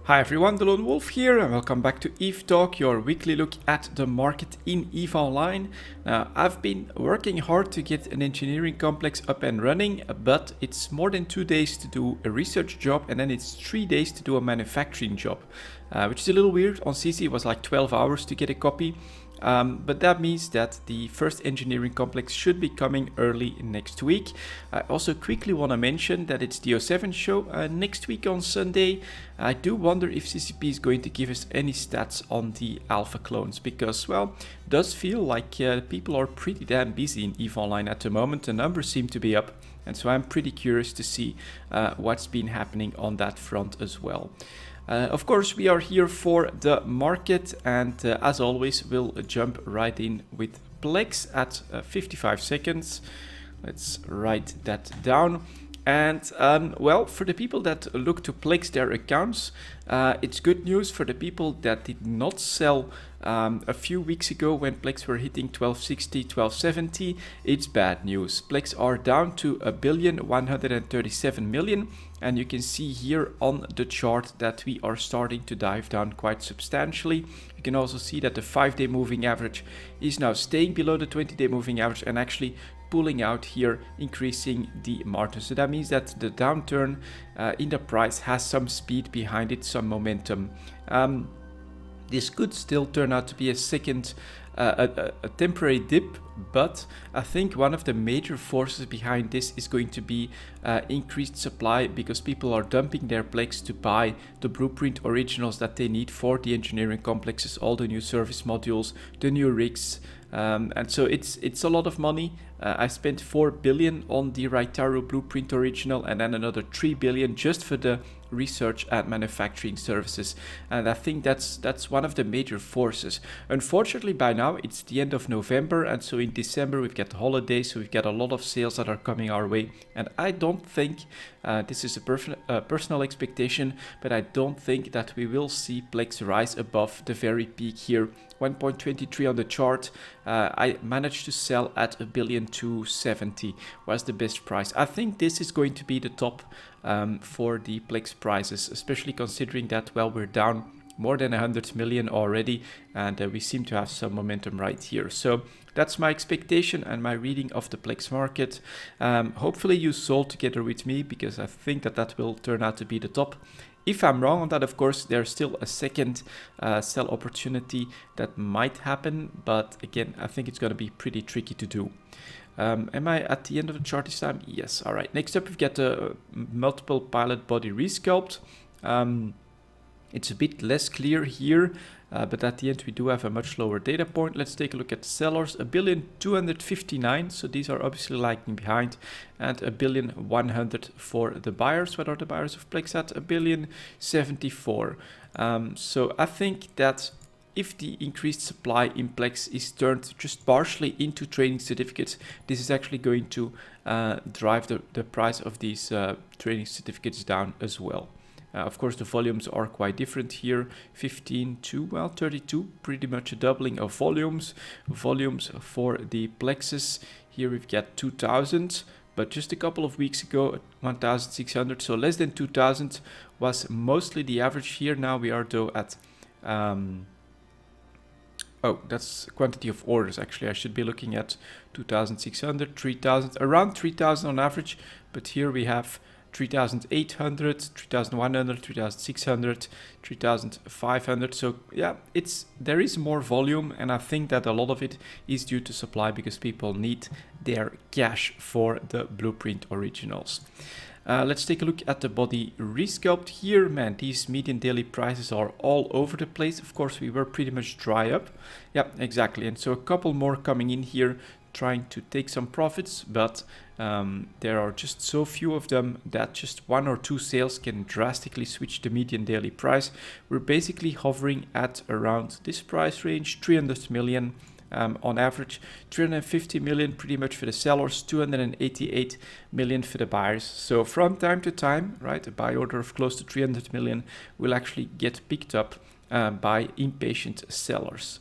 Hi everyone, delonewolf here and welcome back to EVE Talk, your weekly look at the market in EVE Online. Now, I've been working hard to get an engineering complex up and running, but it's more than 2 days to do a research job and then it's 3 days to do a manufacturing job, which is a little weird. On CC it was like 12 hours to get a copy. But that means that the first engineering complex should be coming early next week. I also quickly want to mention that it's the O7 show next week on Sunday. I do wonder if CCP is going to give us any stats on the alpha clones because, well, it does feel like people are pretty damn busy in EVE Online at the moment. The numbers seem to be up, and so I'm pretty curious to see what's been happening on that front as well. Of course, we are here for the market, and as always, we'll jump right in with plex at 55 seconds. Let's write that down. And well, for the people that look to plex their accounts, it's good news. For the people that did not sell a few weeks ago when plex were hitting 1260, 1270, it's bad news. Plex are down to 1,137,000,000, and you can see here on the chart that we are starting to dive down quite substantially. You can also see that the 5-day moving average is now staying below the 20-day moving average and actually pulling out here, increasing the margin. So that means that the downturn in the price has some speed behind it, some momentum. This could still turn out to be a temporary dip, but I think one of the major forces behind this is going to be increased supply, because people are dumping their plex to buy the blueprint originals that they need for the engineering complexes, all the new service modules, the new rigs, and so it's a lot of money. I spent 4 billion on the Raitaru blueprint original and then another 3 billion just for the research and manufacturing services, and I think that's one of the major forces. Unfortunately, by now it's the end of November, and so in December we've got holidays, so we've got a lot of sales that are coming our way, and I don't think this is a personal expectation, but I don't think that we will see plex rise above the very peak here. 1.23 on the chart. I managed to sell at 1,270,000,000 was the best price. I think this is going to be the top for the plex prices, especially considering that, well, we're down more than 100 million already, and we seem to have some momentum right here. So that's my expectation and my reading of the plex market. Hopefully you sold together with me, because I think that will turn out to be the top. If I'm wrong on that, of course, there's still a second sell opportunity that might happen, but again, I think it's going to be pretty tricky to do. Am I at the end of the chart this time? Yes. All right. Next up, we've got a multiple pilot body resculpt. It's a bit less clear here, but at the end we do have a much lower data point. Let's take a look at the sellers. 1,259,000,000, so these are obviously lagging behind, and 1,100,000,000 for the buyers. What are the buyers of plex at? 1,074,000,000. So I think that if the increased supply in plex is turned just partially into training certificates, this is actually going to drive the price of these training certificates down as well. Of course, the volumes are quite different here, 15 to, well, 32, pretty much a doubling of volumes. Volumes for the plexes, here we've got 2,000, but just a couple of weeks ago, 1,600, so less than 2,000 was mostly the average here. Now we are though at, oh, that's quantity of orders. Actually, I should be looking at 2,600, 3,000, around 3,000 on average, but here we have 3,800, 3,100, 3,600, 3,500. So yeah, there is more volume, and I think that a lot of it is due to supply, because people need their cash for the blueprint originals. Let's take a look at the body resculpt here. Man, these median daily prices are all over the place. Of course, we were pretty much dry up. Yeah, exactly. And so a couple more coming in here, trying to take some profits, but there are just so few of them that just 1 or 2 sales can drastically switch the median daily price. We're basically hovering at around this price range, 300 million on average, 350 million pretty much for the sellers, 288 million for the buyers. So from time to time, right, a buy order of close to 300 million will actually get picked up by impatient sellers.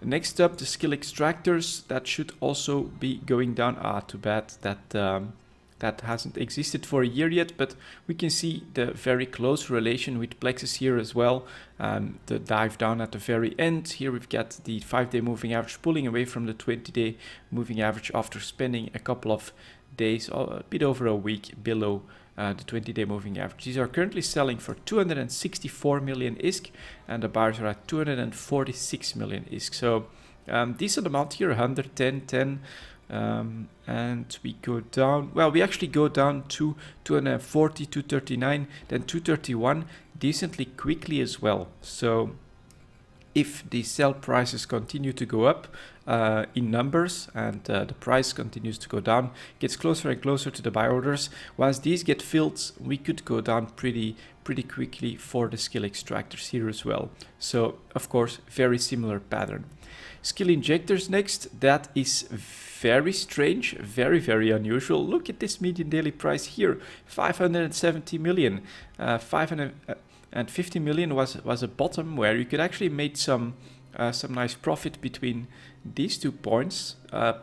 Next up, the skill extractors, that should also be going down. Too bad that that hasn't existed for a year yet, but we can see the very close relation with plexes here as well. The dive down at the very end. Here we've got the 5-day moving average pulling away from the 20-day moving average after spending a couple of days, a bit over a week below the 20-day moving average. These are currently selling for 264 million ISK, and the buyers are at 246 million ISK. So decent amount here, 110, 10. And we go down, well, we actually go down to 240, 239, then 231 decently quickly as well. So if the sell prices continue to go up in numbers and the price continues to go down, gets closer and closer to the buy orders, once these get filled, we could go down pretty quickly for the skill extractors here as well. So of course, very similar pattern. Skill injectors next. That is very strange, very unusual. Look at this median daily price here, 570 million. 550 million was a bottom where you could actually make some nice profit between these 2 points.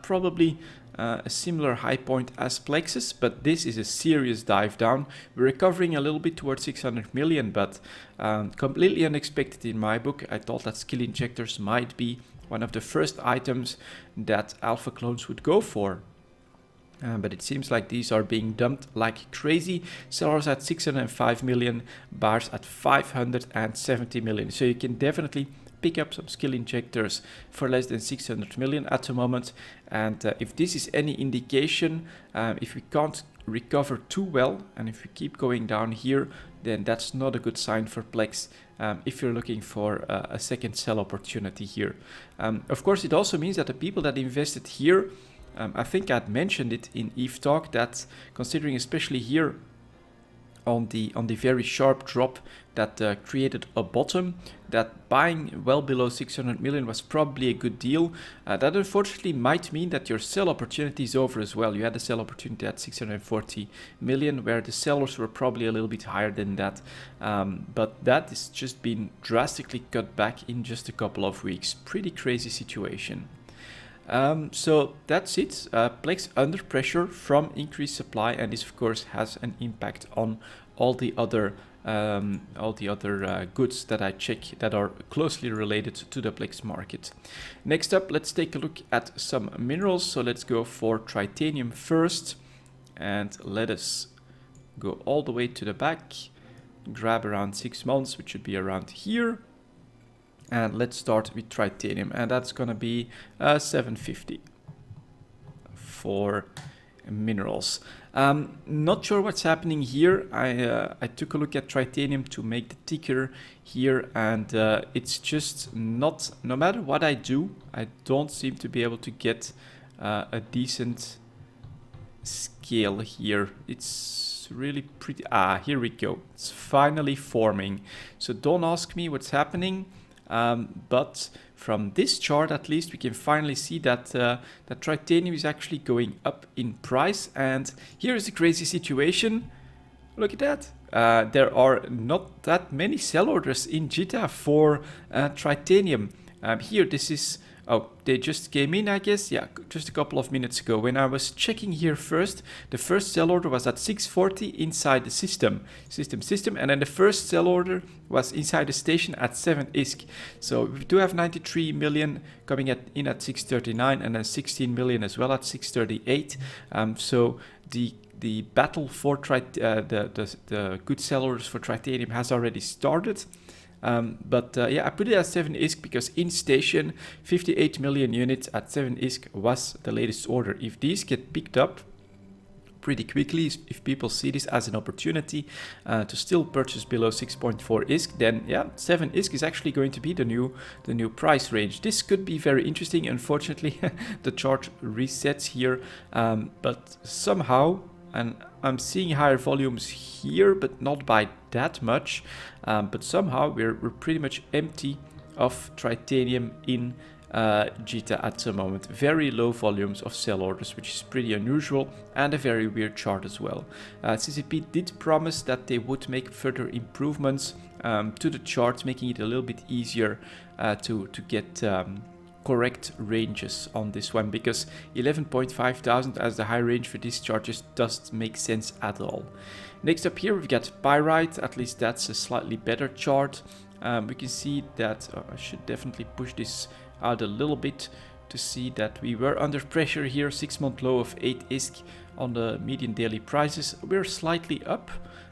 Probably a similar high point as plexus, but this is a serious dive down. We're recovering a little bit towards 600 million, but completely unexpected in my book. I thought that skill injectors might be one of the first items that alpha clones would go for. But it seems like these are being dumped like crazy. Sellers at 605 million, buyers at 570 million. So you can definitely pick up some skill injectors for less than 600 million at the moment. And if this is any indication, if we can't recover too well, and if we keep going down here, then that's not a good sign for Plex if you're looking for a second sell opportunity here. Of course, it also means that the people that invested here, I think I'd mentioned it in Eve Talk, that considering especially here on the very sharp drop that created a bottom, that buying well below 600 million was probably a good deal. That unfortunately might mean that your sell opportunity is over as well. You had a sell opportunity at 640 million, where the sellers were probably a little bit higher than that. But that has just been drastically cut back in just a couple of weeks. Pretty crazy situation. So that's it. Plex under pressure from increased supply, and this of course has an impact on all the other goods that I check that are closely related to the Plex market. Next up, let's take a look at some minerals. So let's go for titanium first, and let us go all the way to the back, grab around 6 months, which should be around here. And let's start with titanium, and that's gonna be 750 for minerals. Not sure what's happening here. I took a look at titanium to make the ticker here, and it's just not, no matter what I do, I don't seem to be able to get a decent scale here. It's really pretty, here we go. It's finally forming. So don't ask me what's happening. But from this chart, at least, we can finally see that that titanium is actually going up in price. And here is a crazy situation. Look at that. There are not that many sell orders in JITA for titanium. Here, this is, oh, they just came in, I guess. Yeah, just a couple of minutes ago. When I was checking here first, the first sell order was at 640 inside the system. And then the first sell order was inside the station at 7 ISK. So we do have 93 million coming in at 639, and then 16 million as well at 638. So the battle for the good sell orders for titanium has already started. Yeah, I put it at 7 ISK because in station 58 million units at 7 ISK was the latest order. If these get picked up pretty quickly, if people see this as an opportunity to still purchase below 6.4 ISK, then yeah, 7 ISK is actually going to be the new price range. This could be very interesting. Unfortunately, the chart resets here, but somehow, and I'm seeing higher volumes here, but not by that much. But somehow we're pretty much empty of titanium in JITA at the moment. Very low volumes of sell orders, which is pretty unusual, and a very weird chart as well. CCP did promise that they would make further improvements to the chart, making it a little bit easier to get correct ranges on this one, because 11.5 thousand as the high range for these charges doesn't make sense at all. Next up here we've got pyrite. At least that's a slightly better chart. We can see that I should definitely push this out a little bit to see that we were under pressure here. 6-month low of 8 ISK on the median daily prices. We're slightly up,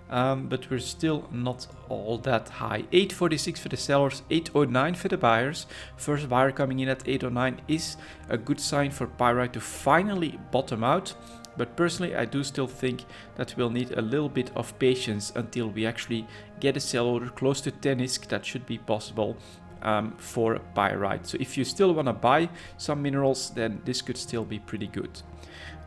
but we're still not all that high. 8.46 for the sellers, 8.09 for the buyers. First buyer coming in at 8.09 is a good sign for pyrite to finally bottom out. But personally, I do still think that we'll need a little bit of patience until we actually get a sell order close to 10 ISK. That should be possible for pyrite. So if you still want to buy some minerals, then this could still be pretty good.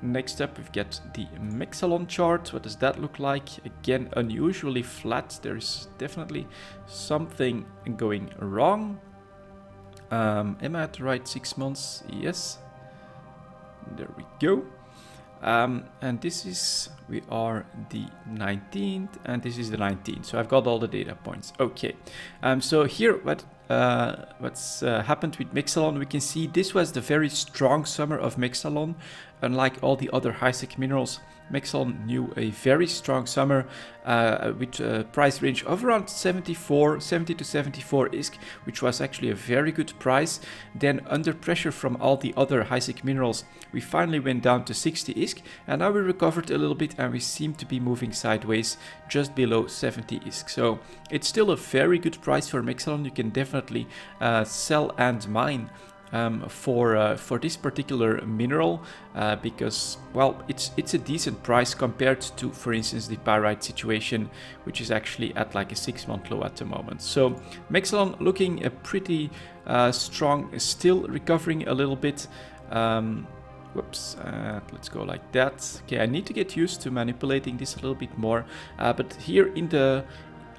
Next up, we've got the Mexalon chart. What does that look like? Again, unusually flat. There's definitely something going wrong. Am I at the right 6 months? Yes. There we go. And this is, we are the 19th, and this is the 19th. So I've got all the data points. Okay. So here, what's happened with Mexalon, we can see this was the very strong summer of Mexalon. Unlike all the other high-sec minerals, Mexalon knew a very strong summer with a price range of around 70 to 74 ISK, which was actually a very good price. Then under pressure from all the other high-sec minerals, we finally went down to 60 ISK, and now we recovered a little bit and we seem to be moving sideways just below 70 ISK. So it's still a very good price for Mexalon. You can definitely sell and mine for this particular mineral because, well, it's a decent price compared to, for instance, the pyrite situation, which is actually at like a 6-month low at the moment. So Mexalon looking a pretty strong, still recovering a little bit. Whoops, let's go like that. Okay, I need to get used to manipulating this a little bit more, but here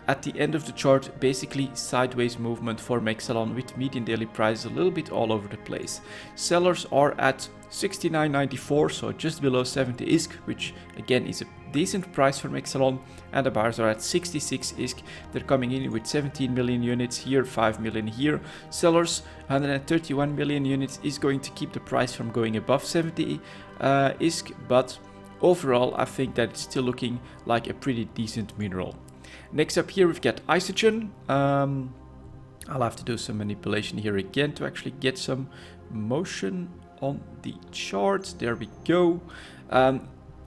at the end of the chart, basically sideways movement for Mexalon with median daily price a little bit all over the place. Sellers are at 69.94, so just below 70 ISK, which again is a decent price for Mexalon, and the buyers are at 66 ISK. They're coming in with 17 million units here, 5 million here. Sellers, 131 million units, is going to keep the price from going above 70 ISK, but overall I think that it's still looking like a pretty decent mineral. Next up here we've got Isogen. I'll have to do some manipulation here again to actually get some motion on the chart. There we go.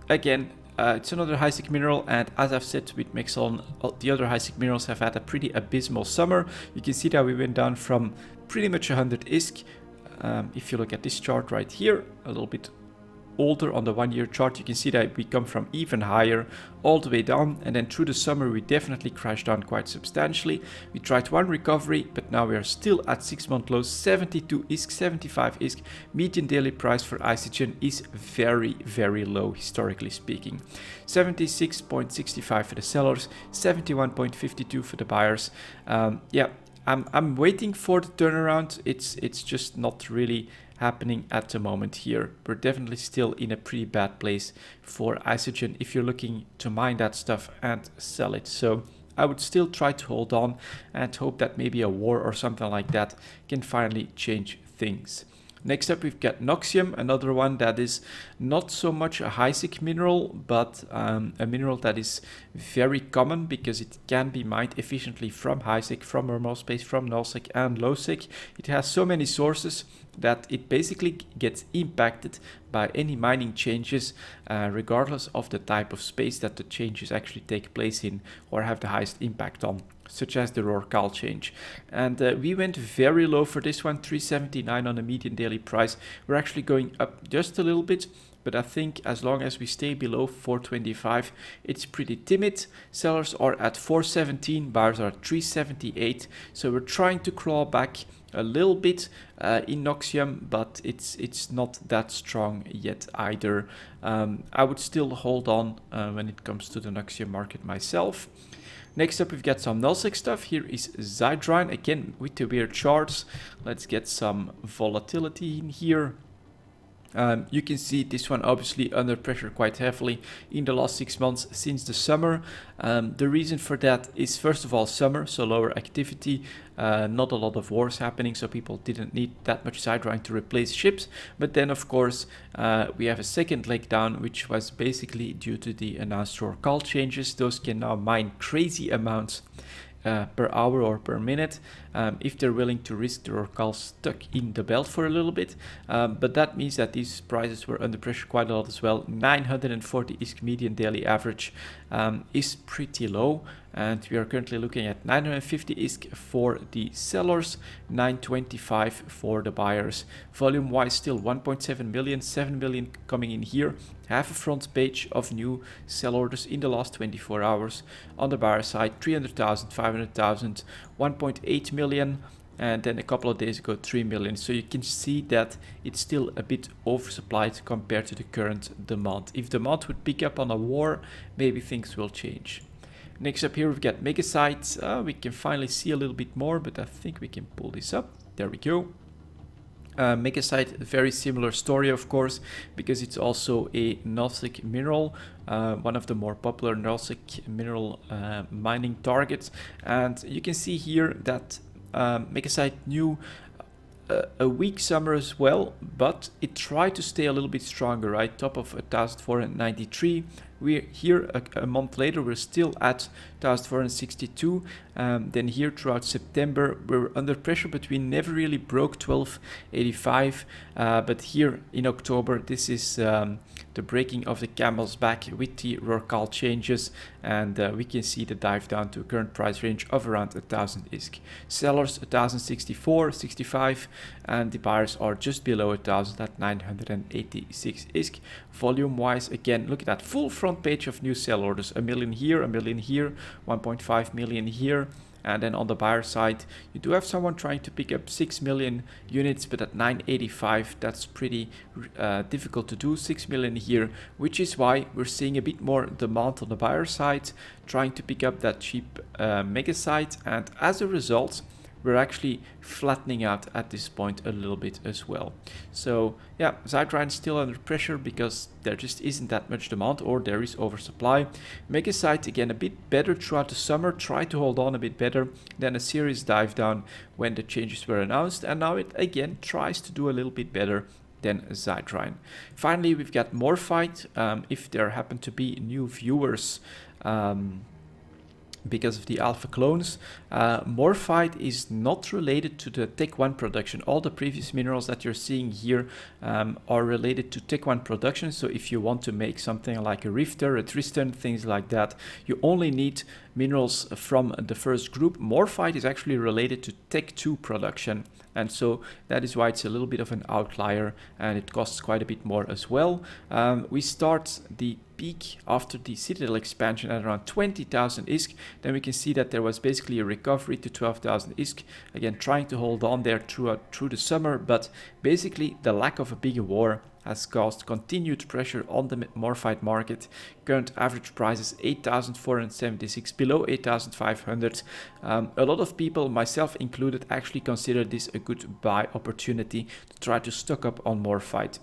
Again, it's another high-sec mineral, and as I've said with Mexalon, the other high-sec minerals have had a pretty abysmal summer. You can see that we went down from pretty much 100 ISK. If you look at this chart right here, a little bit older on the 1-year chart, you can see that we come from even higher all the way down, and then through the summer we definitely crashed down quite substantially. We tried one recovery, but now we are still at 6-month lows, 72 ISK, 75 ISK. Median daily price for Isogen is very, very low historically speaking. 76.65 for the sellers, 71.52 for the buyers. Yeah, I'm waiting for the turnaround. It's just not really happening at the moment here. We're definitely still in a pretty bad place for Isogen if you're looking to mine that stuff and sell it. So I would still try to hold on and hope that maybe a war or something like that can finally change things. Next up we've got Noxium, another one that is not so much a high-sec mineral, but a mineral that is very common because it can be mined efficiently from high-sec, from normal space, from null-sec and low-sec. It has so many sources that it basically gets impacted by any mining changes regardless of the type of space that the changes actually take place in or have the highest impact on, such as the Rorcal change. And we went very low for this one, 379 on a median daily price. We're actually going up just a little bit, but I think as long as we stay below 425, it's pretty timid. Sellers are at 417, buyers are at 378, so we're trying to claw back a little bit in Noxium, but it's not that strong yet either. I would still hold on when it comes to the Noxium market myself. Next up we've got some null-sec stuff. Here is Zydrine, again with the weird charts. Let's get some volatility in here. You can see this one obviously under pressure quite heavily in the last 6 months since the summer. The reason for that is first of all summer, so lower activity, not a lot of wars happening, so people didn't need that much sideline to replace ships. But then of course we have a second leg down, which was basically due to the announced Rorcal changes. Those can now mine crazy amounts per hour or per minute if they're willing to risk the Rorcal stuck in the belt for a little bit. But that means that these prices were under pressure quite a lot as well. 940 ISK median daily average is pretty low, and we are currently looking at 950 ISK for the sellers, 925 for the buyers. Volume wise still 1.7 million, 7 million coming in here. Half a front page of new sell orders in the last 24 hours. On the buyer side, 300,000, 500,000, 1.8 million, and then a couple of days ago 3 million. So you can see that it's still a bit oversupplied compared to the current demand. If demand would pick up on a war, maybe things will change. Next up here we've got mega sites. We can finally see a little bit more, but I think we can pull this up. There we go. Megasite, very similar story of course, because it's also a Nullsic mineral, one of the more popular Nullsic mineral mining targets. And you can see here that Megasite knew a weak summer as well, but it tried to stay a little bit stronger, right? Top of 1493. We're here a month later, we're still at 1462. Then here throughout September, we're under pressure, but we never really broke 1285. But here in October, this is the breaking of the camel's back with the Rorcal changes, and we can see the dive down to a current price range of around 1000 ISK. Sellers 1064, 65, and the buyers are just below 1000 at 986 ISK. Volume wise, again, look at that full front page of new sell orders, a million here, 1.5 million here. And then on the buyer side, you do have someone trying to pick up 6 million units, but at 985, that's pretty difficult to do. 6 million here, which is why we're seeing a bit more demand on the buyer side, trying to pick up that cheap mega site. And as a result, we're actually flattening out at this point a little bit as well. So yeah, Sideline still under pressure because there just isn't that much demand, or there is oversupply. Megasite again a bit better throughout the summer, tried to hold on a bit better, then a serious dive down when the changes were announced, and now it again tries to do a little bit better than Sideline. Finally, we've got Morphyte. If there happen to be new viewers because of the alpha clones, Morphyte is not related to the Tech 1 production. All the previous minerals that you're seeing here are related to Tech 1 production. So if you want to make something like a Rifter, a Tristan, things like that, you only need minerals from the first group. Morphyte is actually related to Tech 2 production, and so that is why it's a little bit of an outlier, and it costs quite a bit more as well. We start the peak after the Citadel expansion at around 20,000 ISK. Then we can see that there was basically a recovery to 12,000 ISK, again trying to hold on there through the summer, but basically the lack of a bigger war has caused continued pressure on the Morphyte market. Current average price is 8,476, below 8,500. A lot of people, myself included, actually consider this a good buy opportunity to try to stock up on Morphyte.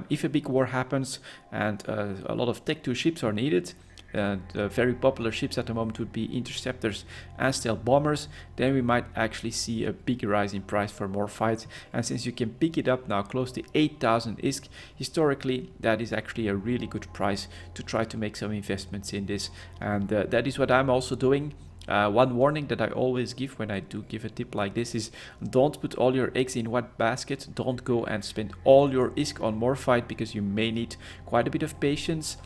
If a big war happens and a lot of Tech 2 ships are needed, the very popular ships at the moment would be interceptors and stealth bombers, then we might actually see a big rise in price for Morphyte. And since you can pick it up now close to 8,000 ISK, historically that is actually a really good price to try to make some investments in this, and that is what I'm also doing. One warning that I always give when I do give a tip like this is don't put all your eggs in one basket. Don't go and spend all your ISK on Morphyte, because you may need quite a bit of patience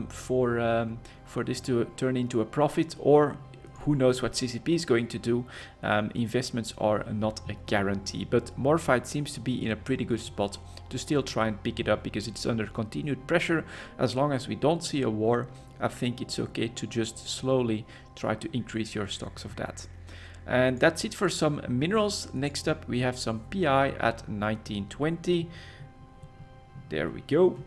for this to turn into a profit, or who knows what CCP is going to do. Investments are not a guarantee, but Morphyte seems to be in a pretty good spot to still try and pick it up, because it's under continued pressure. As long as we don't see a war, I think it's okay to just slowly try to increase your stocks of that. And that's it for some minerals. Next up we have some PI at 1920. There we go.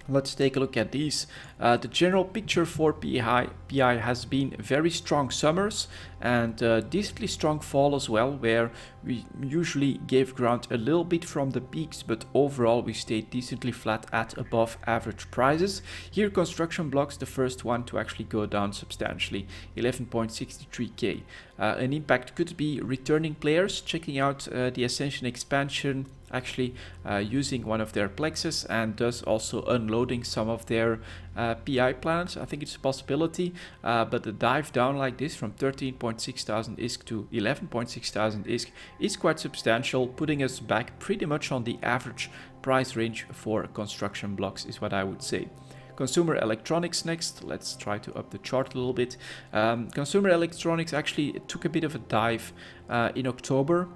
Let's take a look at these. The general picture for PI has been very strong summers and decently strong fall as well, where we usually gave ground a little bit from the peaks, but overall we stayed decently flat at above average prices. Here construction blocks, the first one to actually go down substantially, 11.63k. An impact could be returning players checking out the Ascension expansion, actually using one of their plexes, and thus also unloading some of their PI plans. I think it's a possibility, but the dive down like this from 13.6 thousand ISK to 11.6 thousand ISK is quite substantial, putting us back pretty much on the average price range for construction blocks, is what I would say. Consumer electronics next. Let's try to up the chart a little bit. Consumer electronics actually took a bit of a dive in October.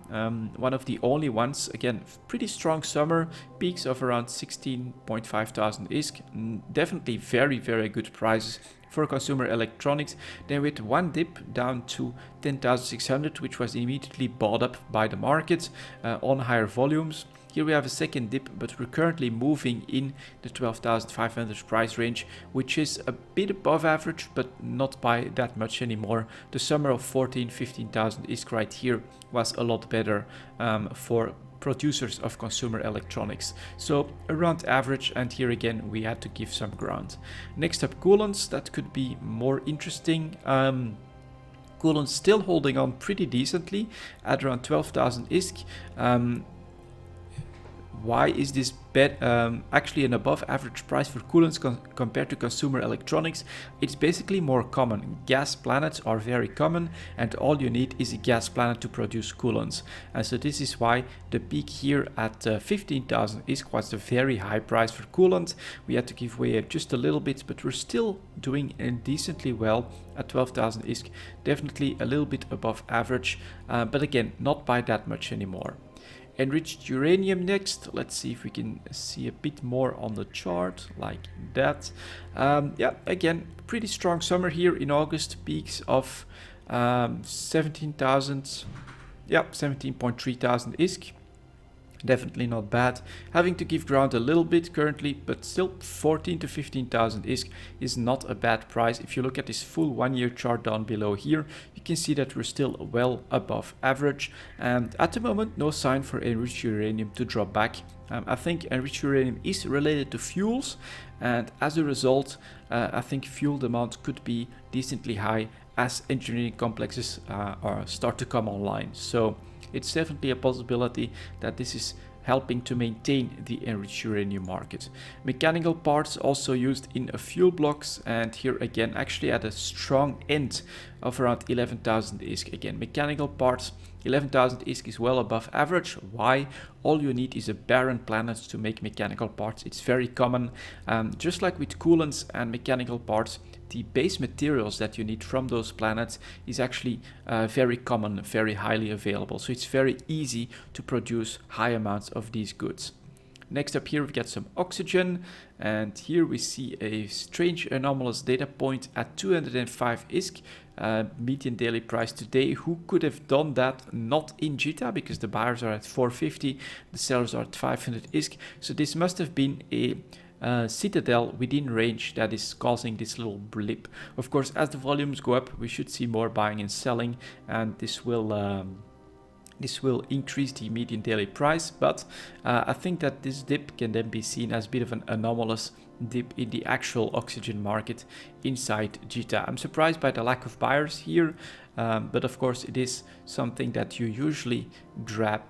One of the only ones. Again, pretty strong summer, peaks of around 16.5 thousand ISK. Definitely very, very good prices for consumer electronics. Then with one dip down to 10,600, which was immediately bought up by the market on higher volumes. Here we have a second dip, but we're currently moving in the 12,500 price range, which is a bit above average, but not by that much anymore. The summer of 15,000 ISK right here was a lot better for producers of consumer electronics. So around average, and here again we had to give some ground. Next up, coolants. That could be more interesting. Coolants still holding on pretty decently at around 12,000 ISK. Why is this actually an above average price for coolants compared to consumer electronics? It's basically more common. Gas planets are very common, and all you need is a gas planet to produce coolants. And so this is why the peak here at 15,000 ISK was a very high price for coolant. We had to give way just a little bit, but we're still doing decently well at 12,000 ISK. Definitely a little bit above average, but again, not by that much anymore. Enriched uranium next. Let's see if we can see a bit more on the chart like that. Yeah, again, pretty strong summer here in August. Peaks of 17,000. Yeah, 17.3 thousand ISK. Definitely not bad. Having to give ground a little bit currently, but still 14 to 15,000 ISK is not a bad price. If you look at this full 1 year chart down below here, you can see that we're still well above average. And at the moment, no sign for enriched uranium to drop back. I think enriched uranium is related to fuels, and as a result, I think fuel demand could be decently high as engineering complexes start to come online. So it's definitely a possibility that this is helping to maintain the enriched uranium market. Mechanical parts also used in fuel blocks, and here again actually at a strong end of around 11,000 ISK. Again, mechanical parts, 11,000 ISK is well above average. Why? All you need is a barren planet to make mechanical parts. It's very common. Just like with coolants and mechanical parts, the base materials that you need from those planets is actually very common, very highly available. So it's very easy to produce high amounts of these goods. Next up here, we've got some oxygen, and here we see a strange anomalous data point at 205 ISK, median daily price today. Who could have done that? Not in JITA, because the buyers are at 450, the sellers are at 500 ISK. So this must have been a citadel within range that is causing this little blip. Of course, as the volumes go up, we should see more buying and selling, and this will increase the median daily price. But I think that this dip can then be seen as a bit of an anomalous dip in the actual oxygen market inside JITA. I'm surprised by the lack of buyers here, but of course it is something that you usually grab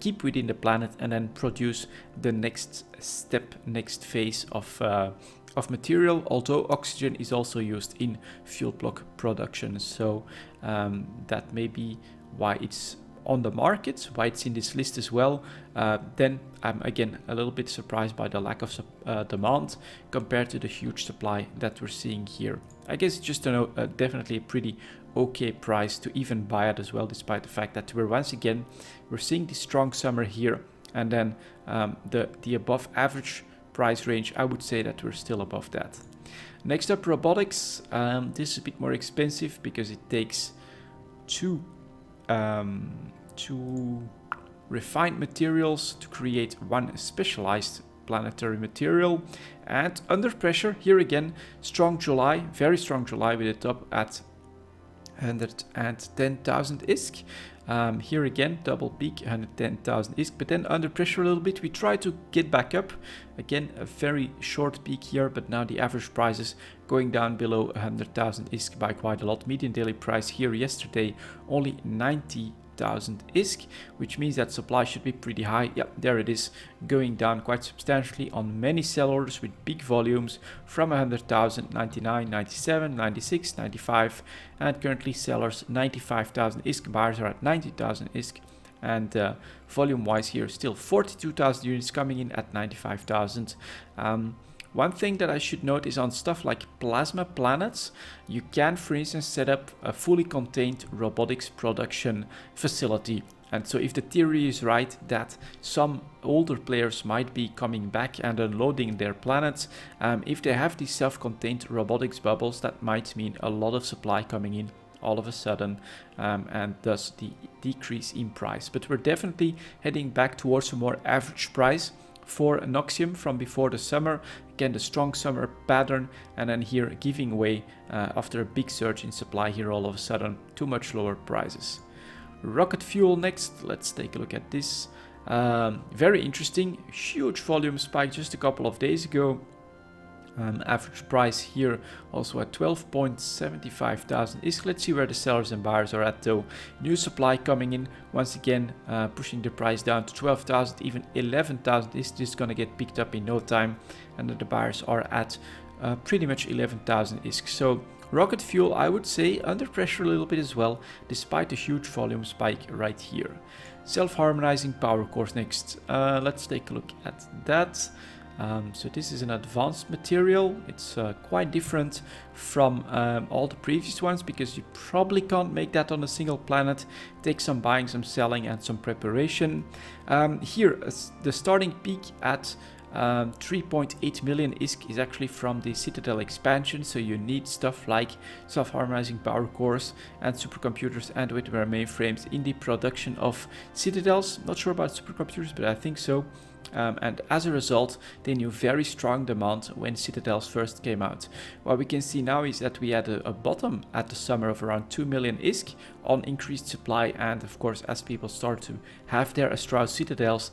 keep within the planet and then produce the next step, next phase of material, although oxygen is also used in fuel block production. So that may be why it's on the market, why it's in this list as well. Then I'm again a little bit surprised by the lack of demand compared to the huge supply that we're seeing here. I guess it's just definitely a pretty okay price to even buy it as well, despite the fact that we're seeing this strong summer here, and then the above average price range, I would say that we're still above that. Next up, robotics. This is a bit more expensive because it takes two refined materials to create one specialized interplanetary material. And under pressure, here again, strong July, very strong July with a top at 110,000 ISK. Here again, double peak, 110,000 ISK, but then under pressure a little bit. We try to get back up. Again, a very short peak here, but now the average price is going down below 100,000 ISK by quite a lot. Median daily price here yesterday, only 90,000 ISK, which means that supply should be pretty high. Yeah, there it is, going down quite substantially on many sell orders with big volumes from 100,000, 99, 97, 96, 95, and currently sellers 95,000 ISK, buyers are at 90,000 ISK. And volume wise here, still 42,000 units coming in at 95,000. One thing that I should note is on stuff like plasma planets, you can, for instance, set up a fully contained robotics production facility. And so if the theory is right that some older players might be coming back and unloading their planets, if they have these self-contained robotics bubbles, that might mean a lot of supply coming in all of a sudden, and thus the decrease in price. But we're definitely heading back towards a more average price for Noxium from before the summer. Again, the strong summer pattern, and then here giving way after a big surge in supply here all of a sudden to much lower prices. Rocket fuel next, let's take a look at this. Very interesting, huge volume spike just a couple of days ago. Average price here also at 12.75 thousand ISK. Let's see where the sellers and buyers are at though. New supply coming in once again, pushing the price down to 12,000, even 11,000 ISK. This is gonna get picked up in no time, and the buyers are at pretty much 11,000 ISK. So rocket fuel, I would say, under pressure a little bit as well, despite the huge volume spike right here. Self-harmonizing power cores next. Let's take a look at that. So this is an advanced material. It's quite different from all the previous ones because you probably can't make that on a single planet. It takes some buying, some selling, and some preparation. Here, the starting peak at 3.8 million ISK is actually from the Citadel expansion, so you need stuff like self-harmonizing power cores and supercomputers and hardware mainframes in the production of Citadels. Not sure about supercomputers, but I think so. And as a result, they knew very strong demand when Citadels first came out. What we can see now is that we had a bottom at the summer of around 2 million ISK on increased supply, and of course as people start to have their Astral Citadels,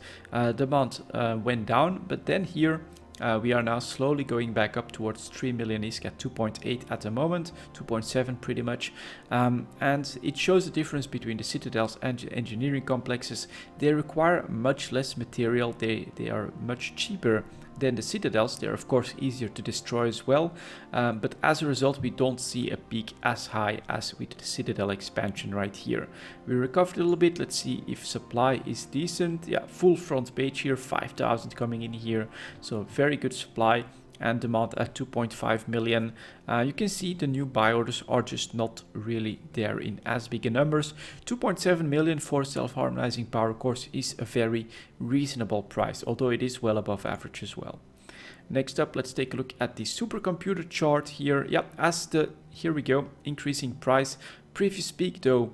demand went down, but then here we are now slowly going back up towards 3 million ISK at 2.8 at the moment, 2.7 pretty much. And it shows the difference between the Citadels and engineering complexes. They require much less material, they are much cheaper than the Citadels. They're of course easier to destroy as well, but as a result we don't see a peak as high as with the Citadel expansion right here. We recovered a little bit. Let's see if supply is decent. Yeah, full front page here, 5,000 coming in here, so very good supply, and demand at 2.5 million. You can see the new buy orders are just not really there in as big a numbers. 2.7 million for self-harmonizing power cores is a very reasonable price, although it is well above average as well. Next up, let's take a look at the supercomputer chart here. Yeah, here we go, increasing price. Previous peak though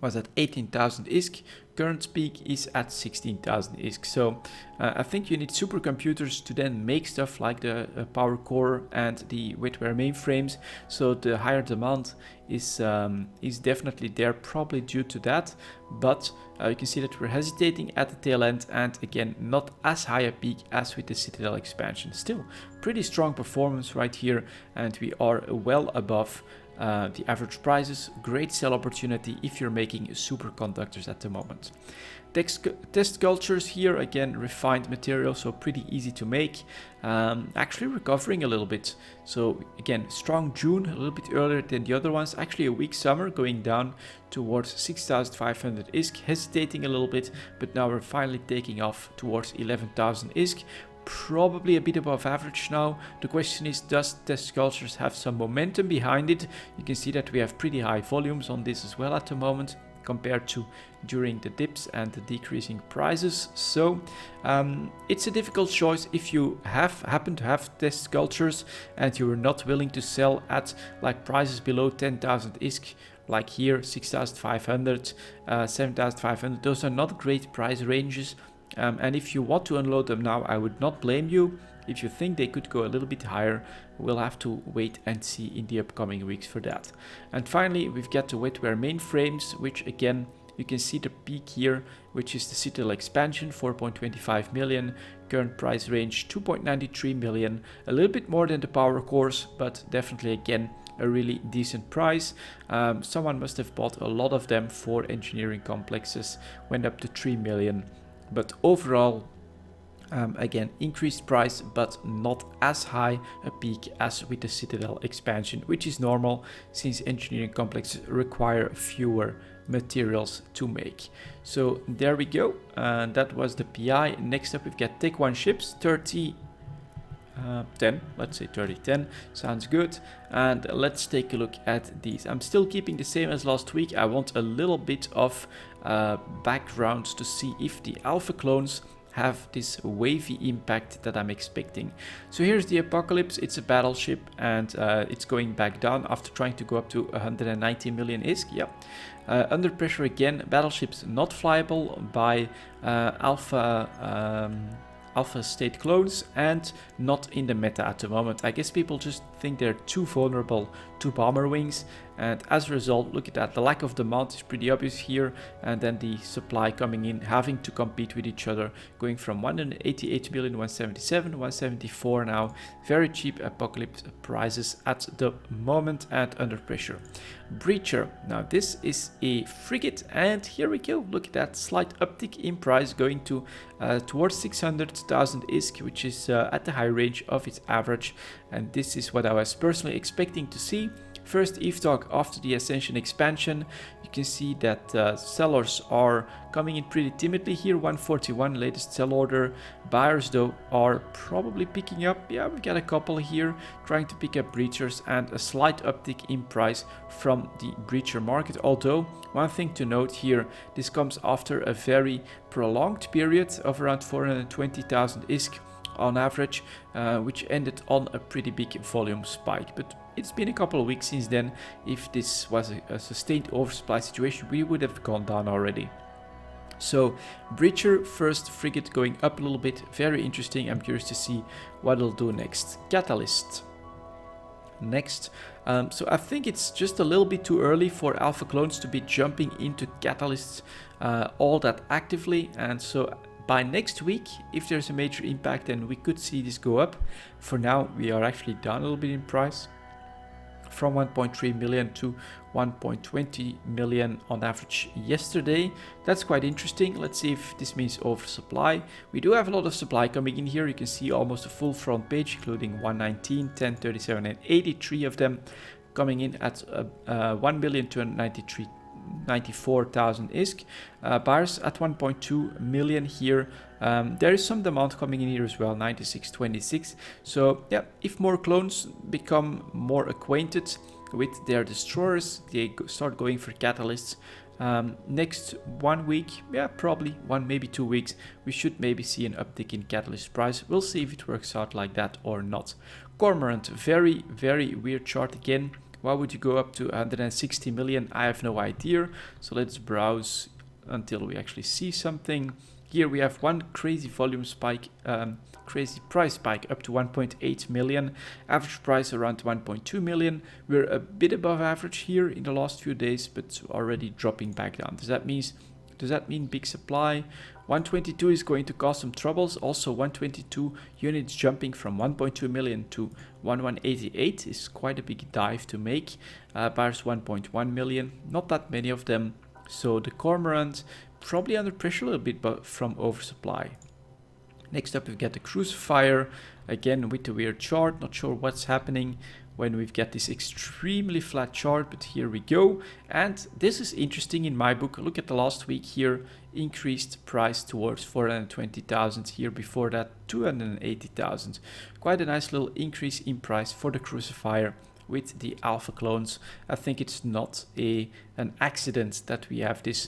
was at 18,000 ISK. Current peak is at 16,000 ISK. So I think you need supercomputers to then make stuff like the power core and the hardware mainframes. So the higher demand is definitely there, probably due to that. But you can see that we're hesitating at the tail end, and again, not as high a peak as with the Citadel expansion. Still, pretty strong performance right here, and we are well above the average prices. Great sell opportunity if you're making superconductors at the moment. Test cultures here, again, refined material, so pretty easy to make. Actually recovering a little bit. So again, strong June, a little bit earlier than the other ones. Actually a weak summer, going down towards 6,500 ISK, hesitating a little bit, but now we're finally taking off towards 11,000 ISK. Probably a bit above average now. The question is, does test cultures have some momentum behind it? You can see that we have pretty high volumes on this as well at the moment, compared to during the dips and the decreasing prices. So it's a difficult choice if you happen to have test cultures and you are not willing to sell at like prices below 10,000 ISK, like here 6,500, 7,500. Those are not great price ranges. And if you want to unload them now, I would not blame you. If you think they could go a little bit higher, we'll have to wait and see in the upcoming weeks for that. And finally, we've got the wetware mainframes, which again, you can see the peak here, which is the Citadel expansion, 4.25 million, current price range 2.93 million, a little bit more than the power cores, but definitely again, a really decent price. Someone must have bought a lot of them for engineering complexes, went up to 3 million. But overall, again, increased price, but not as high a peak as with the Citadel expansion, which is normal since engineering complexes require fewer materials to make. So there we go. That was the PI. Next up, we've got Tech 1 ships, 3010, let's say 3010, sounds good. And let's take a look at these. I'm still keeping the same as last week. I want a little bit of background to see if the alpha clones have this wavy impact that I'm expecting. So here's the Apocalypse. It's a battleship, and it's going back down after trying to go up to 190 million ISK. Yep. Under pressure again. Battleships not flyable by alpha state clones and not in the meta at the moment. I guess people just think they're too vulnerable to bomber wings, and as a result, look at that, the lack of demand is pretty obvious here, and then the supply coming in having to compete with each other, going from 188 million, 177, 174 now. Very cheap Apocalypse prices at the moment and under pressure. Breacher, now this is a frigate, and here we go, look at that slight uptick in price, going to towards 600,000 ISK, which is at the high range of its average, and this is what I was personally expecting to see. First Eve talk after the Ascension expansion. You can see that sellers are coming in pretty timidly here, 141 latest sell order. Buyers though are probably picking up. Yeah, we got a couple here trying to pick up breachers, and a slight uptick in price from the breacher market. Although one thing to note here, this comes after a very prolonged period of around 420,000 ISK on average, which ended on a pretty big volume spike. But it's been a couple of weeks since then. If this was a sustained oversupply situation, we would have gone down already. So Breacher, first frigate going up a little bit, very interesting. I'm curious to see what it'll do next. Catalyst next. So I think it's just a little bit too early for alpha clones to be jumping into catalysts all that actively, and so by next week, if there's a major impact, then we could see this go up. For now, we are actually down a little bit in price, from 1.3 million to 1.20 million on average yesterday. That's quite interesting. Let's see if this means oversupply. We do have a lot of supply coming in here. You can see almost a full front page, including 119, 10, 37, and 83 of them coming in at 1,294,000 ISK. Buyers at 1.2 million here. There is some demand coming in here as well, 9626. So yeah, if more clones become more acquainted with their destroyers, they start going for catalysts. Next 1 week, yeah, probably maybe 2 weeks, we should maybe see an uptick in catalyst price. We'll see if it works out like that or not. Cormorant, very, very weird chart again. Why would you go up to 160 million? I have no idea. So let's browse until we actually see something. Here we have one crazy volume spike, crazy price spike up to 1.8 million. Average price around 1.2 million. We're a bit above average here in the last few days, but already dropping back down. Does that mean big supply? 122 is going to cause some troubles. Also 122 units jumping from 1.2 million to 1188 is quite a big dive to make. Buyers 1.1 million, not that many of them. So the Cormorant probably under pressure a little bit, but from oversupply. Next up, we've got the Crucifier, again with the weird chart. Not sure what's happening when we've got this extremely flat chart, but here we go. And this is interesting in my book. Look at the last week here, increased price towards 420,000 here, before that 280,000. Quite a nice little increase in price for the Crucifier with the alpha clones. I think it's not an accident that we have this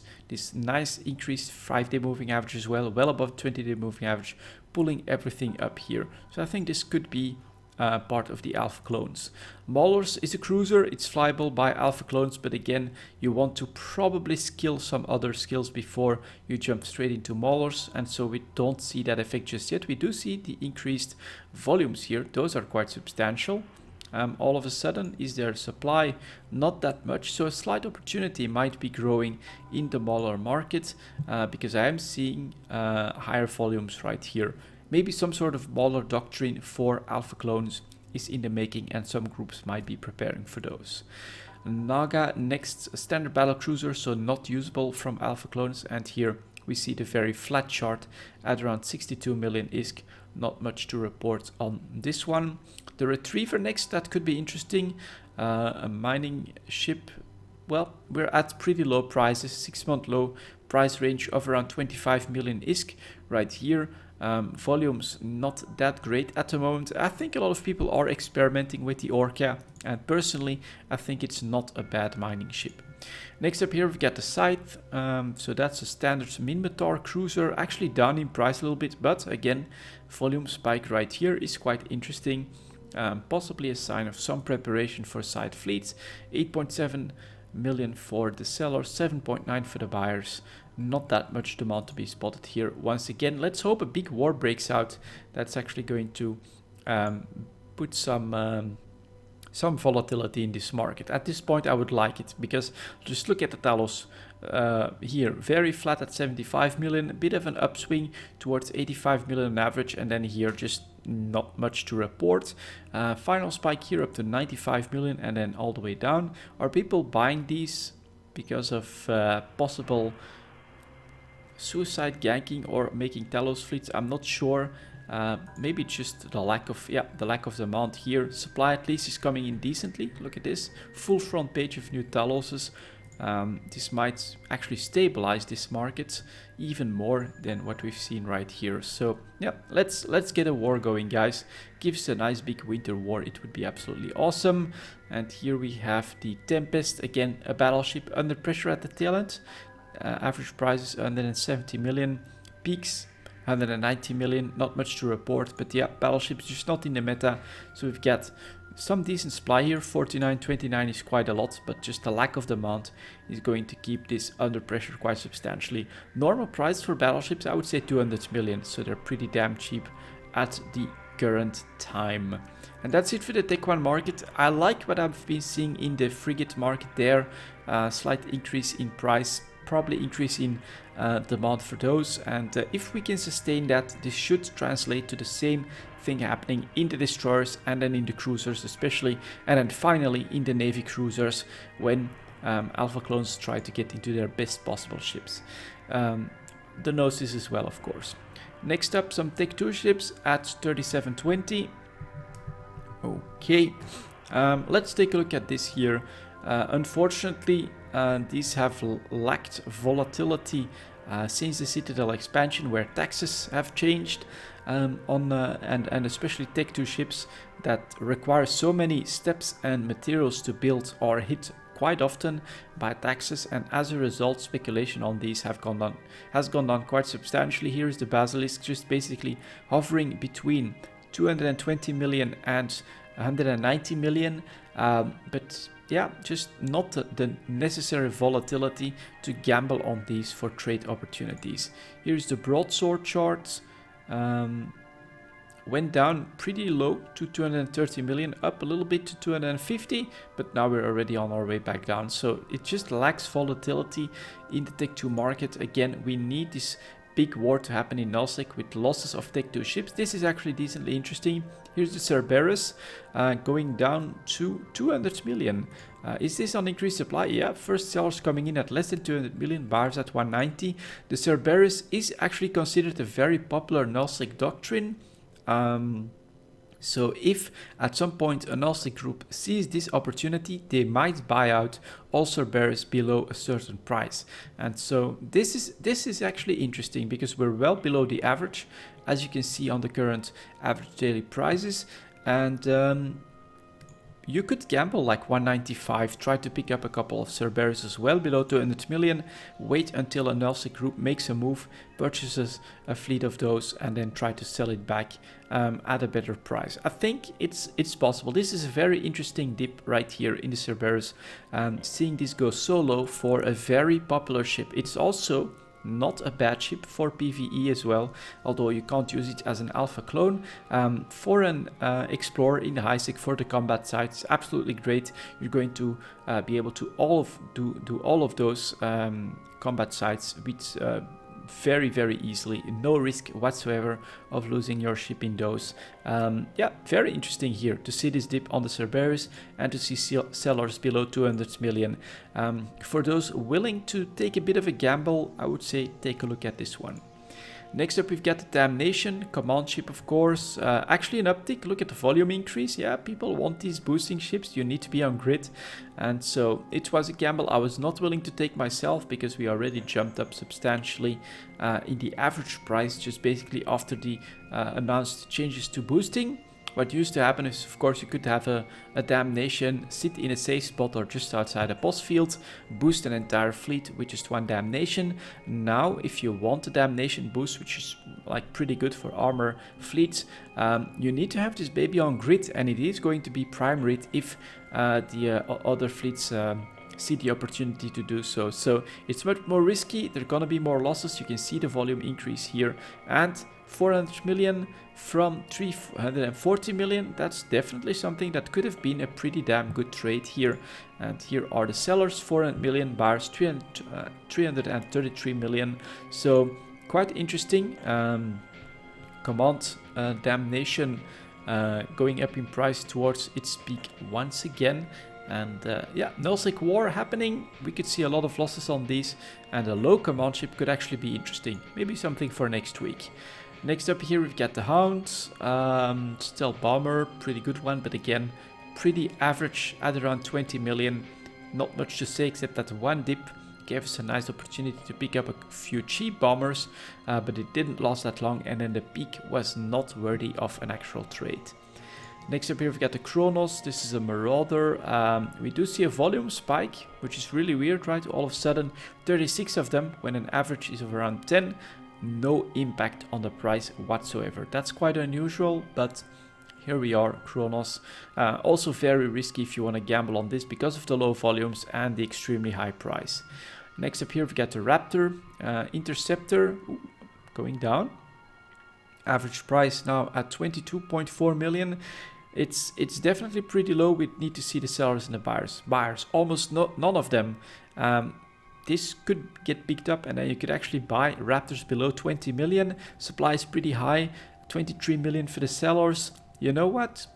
nice increased 5-day moving average as well above 20-day moving average, pulling everything up here. So I think this could be part of the alpha clones. Maulers is a cruiser, it's flyable by alpha clones, but again, you want to probably skill some other skills before you jump straight into Maulers, and so we don't see that effect just yet. We do see the increased volumes here, those are quite substantial. All of a sudden, is there supply? Not that much, so a slight opportunity might be growing in the Mauler market because I am seeing higher volumes right here. Maybe some sort of Mauler doctrine for alpha clones is in the making, and some groups might be preparing for those. Naga, next standard battle cruiser, so not usable from alpha clones, and here we see the very flat chart at around 62 million ISK. Not much to report on this one. The Retriever next, that could be interesting. A mining ship. Well, we're at pretty low prices, 6-month low price range of around 25 million ISK right here. Volumes not that great at the moment. I think a lot of people are experimenting with the Orca, and personally I think it's not a bad mining ship. Next up here we've got the Scythe, so that's a standard Minmatar cruiser, actually down in price a little bit, but again, volume spike right here is quite interesting, possibly a sign of some preparation for side fleets. 8.7 million for the sellers, 7.9 for the buyers. Not that much demand to be spotted here. Once again, let's hope a big war breaks out. That's actually going to put some volatility in this market. At this point, I would like it, because just look at the Talos here, very flat at 75 million, a bit of an upswing towards 85 million on average, and then here just not much to report. Final spike here up to 95 million and then all the way down. Are people buying these because of possible suicide ganking or making Talos fleets? I'm not sure. Maybe just the lack of demand here. Supply at least is coming in decently. Look at this, full front page of new Taloses. This might actually stabilize this market even more than what we've seen right here. So yeah, let's get a war going, guys. Give us a nice big winter war, it would be absolutely awesome. And here we have the Tempest, again a battleship under pressure at the tail end. Average price is 170 million, peaks 190 million, not much to report, but yeah, battleships just not in the meta. So we've got some decent supply here. 49.29 is quite a lot, but just the lack of demand is going to keep this under pressure quite substantially. Normal price for battleships, I would say 200 million, so they're pretty damn cheap at the current time. And that's it for the Tech 1 market. I like what I've been seeing in the frigate market there. Slight increase in price, probably increase in demand for those, and if we can sustain that, this should translate to the same thing happening in the destroyers and then in the cruisers especially, and then finally in the navy cruisers when alpha clones try to get into their best possible ships. The Gnosis as well, of course. Next up, some Tech 2 ships at 3720. Okay, let's take a look at this here. Unfortunately, these have lacked volatility since the Citadel expansion, where taxes have changed and especially Tech 2 ships that require so many steps and materials to build are hit quite often by taxes, and as a result speculation on these has gone down quite substantially. Here is the Basilisk just basically hovering between 220 million and 190 million, but yeah, just not the necessary volatility to gamble on these for trade opportunities. Here's the broadsword chart. Went down pretty low to 230 million, up a little bit to 250, but now we're already on our way back down. So it just lacks volatility in the Tech 2 market. Again, we need this big war to happen in Nullsec with losses of Tech 2 ships. This is actually decently interesting. Here's the Cerberus going down to 200 million. Is this on increased supply? Yeah, first sellers coming in at less than 200 million, buyers at 190. The Cerberus is actually considered a very popular Nullsec doctrine. So if at some point a Nullsec group sees this opportunity, they might buy out all Cerberus below a certain price. And so this is actually interesting because we're well below the average, as you can see on the current average daily prices. And you could gamble like 195, try to pick up a couple of Cerberus as well below 200 million, wait until a Nelsec group makes a move, purchases a fleet of those, and then try to sell it back at a better price. I think it's possible. This is a very interesting dip right here in the Cerberus, seeing this go so low for a very popular ship. It's also not a bad ship for PvE as well, although you can't use it as an alpha clone. For an explorer in the high sec for the combat side, it's absolutely great. You're going to be able to do all of those combat sites with very easily, no risk whatsoever of losing your ship in those. Yeah, very interesting here to see this dip on the Cerberus and to see sellers below 200 million. For those willing to take a bit of a gamble, I would say take a look at this one. Next up, we've got the Damnation, command ship, of course. Actually an uptick, look at the volume increase. Yeah, people want these boosting ships, you need to be on grid. And so it was a gamble I was not willing to take myself, because we already jumped up substantially in the average price, just basically after the announced changes to boosting. What used to happen is, of course, you could have a Damnation sit in a safe spot or just outside a boss field, boost an entire fleet with just one Damnation. Now, if you want a Damnation boost, which is like pretty good for armor fleets, you need to have this baby on grid, and it is going to be prime grid if the other fleets see the opportunity to do so. So it's much more risky, there are gonna be more losses. You can see the volume increase here, and 400 million from 340 million, that's definitely something that could have been a pretty damn good trade here. And here are the sellers, 400 million, buyers 333 million. So quite interesting. Command Damnation going up in price towards its peak once again. And yeah, Nelsec War happening. We could see a lot of losses on these, and a low command ship could actually be interesting. Maybe something for next week. Next up here we've got the Hound, stealth bomber, pretty good one, but again pretty average at around 20 million. Not much to say except that one dip gave us a nice opportunity to pick up a few cheap bombers, but it didn't last that long, and then the peak was not worthy of an actual trade. Next up here we've got the Kronos. This is a Marauder. We do see a volume spike, which is really weird, right? All of a sudden 36 of them when an average is of around 10. No impact on the price whatsoever. That's quite unusual, but here we are, Kronos. Also very risky if you want to gamble on this because of the low volumes and the extremely high price. Next up here we've got the Raptor, Interceptor, going down. Average price now at 22.4 million. It's definitely pretty low. We need to see the sellers and the buyers. Buyers, almost none of them. This could get picked up, and then you could actually buy Raptors below 20 million. Supply is pretty high, 23 million for the sellers. You know what?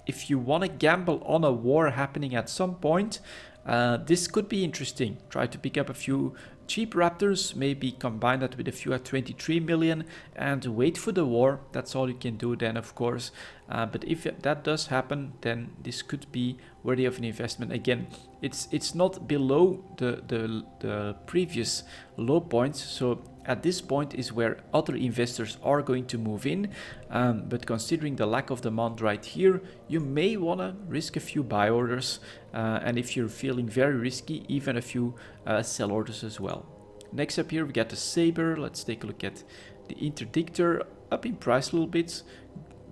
If you want to gamble on a war happening at some point, this could be interesting. Try to pick up a few cheap Raptors, maybe combine that with a few at 23 million and wait for the war. That's all you can do then, of course. But if that does happen, then this could be worthy of an investment. Again, it's not below the previous low points, so at this point is where other investors are going to move in, but considering the lack of demand right here, you may want to risk a few buy orders, and if you're feeling very risky, even a few sell orders as well. Next up here we got the Saber. Let's take a look at the Interdictor, up in price a little bit,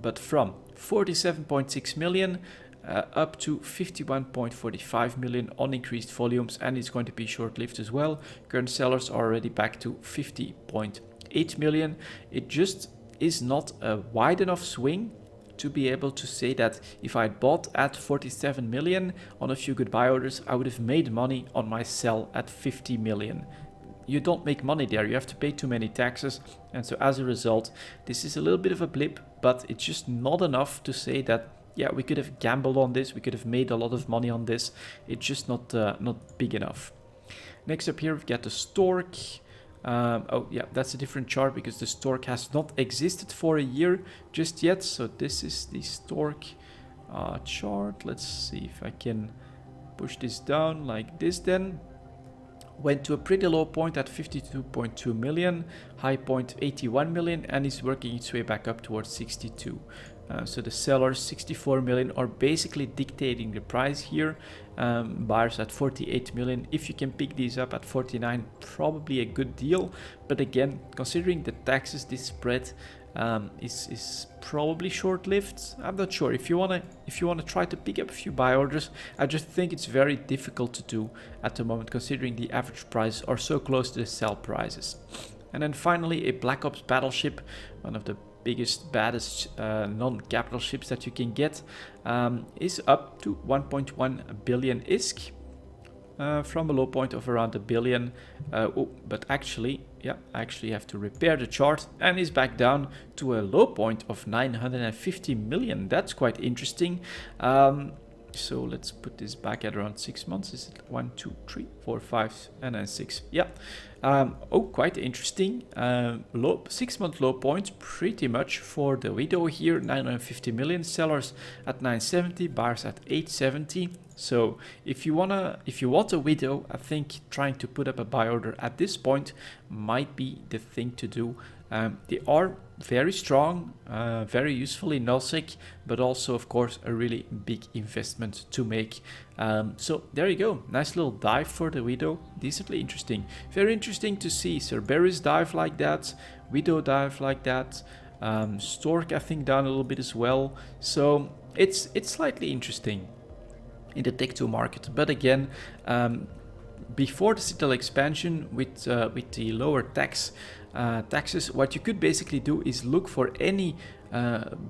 but from 47.6 million up to 51.45 million on increased volumes, and it's going to be short-lived as well. Current sellers are already back to 50.8 million. It just is not a wide enough swing to be able to say that if I bought at 47 million on a few good buy orders, I would have made money on my sell at 50 million. You don't make money there, you have to pay too many taxes, and so as a result this is a little bit of a blip, but it's just not enough to say that yeah, we could have gambled on this, we could have made a lot of money on this. It's just not big enough. Next up here we've got the Stork. Oh yeah, that's a different chart because the Stork has not existed for a year just yet. So this is the Stork chart. Let's see if I can push this down like this then. Went to a pretty low point at 52.2 million, high point 81 million, and is working its way back up towards 62. So the sellers 64 million are basically dictating the price here. Buyers at 48 million. If you can pick these up at 49, probably a good deal. But again, considering the taxes, this spread is probably short-lived. I'm not sure. If you wanna try to pick up a few buy orders, I just think it's very difficult to do at the moment, considering the average prices are so close to the sell prices. And then finally, a Black Ops battleship, one of the biggest, baddest non-capital ships that you can get, is up to 1.1 billion ISK. From a low point of around 1 billion. But actually, yeah, I actually have to repair the chart, and is back down to a low point of 950 million. That's quite interesting. So let's put this back at around 6 months. Is it 1, 2, 3, 4, 5, and then 6? Yeah. Quite interesting. 6-month low point, pretty much for the widow here. 950 million. Sellers at 970, buyers at 870. So if you want a widow, I think trying to put up a buy order at this point might be the thing to do. They are very strong, very useful in nullsec, but also of course a really big investment to make. So there you go, nice little dive for the widow, decently interesting. Very interesting to see Cerberus dive like that, widow dive like that, Stork I think down a little bit as well. So it's slightly interesting in the Tech 2 market, but again, before the Citadel expansion with the lower taxes, what you could basically do is look for any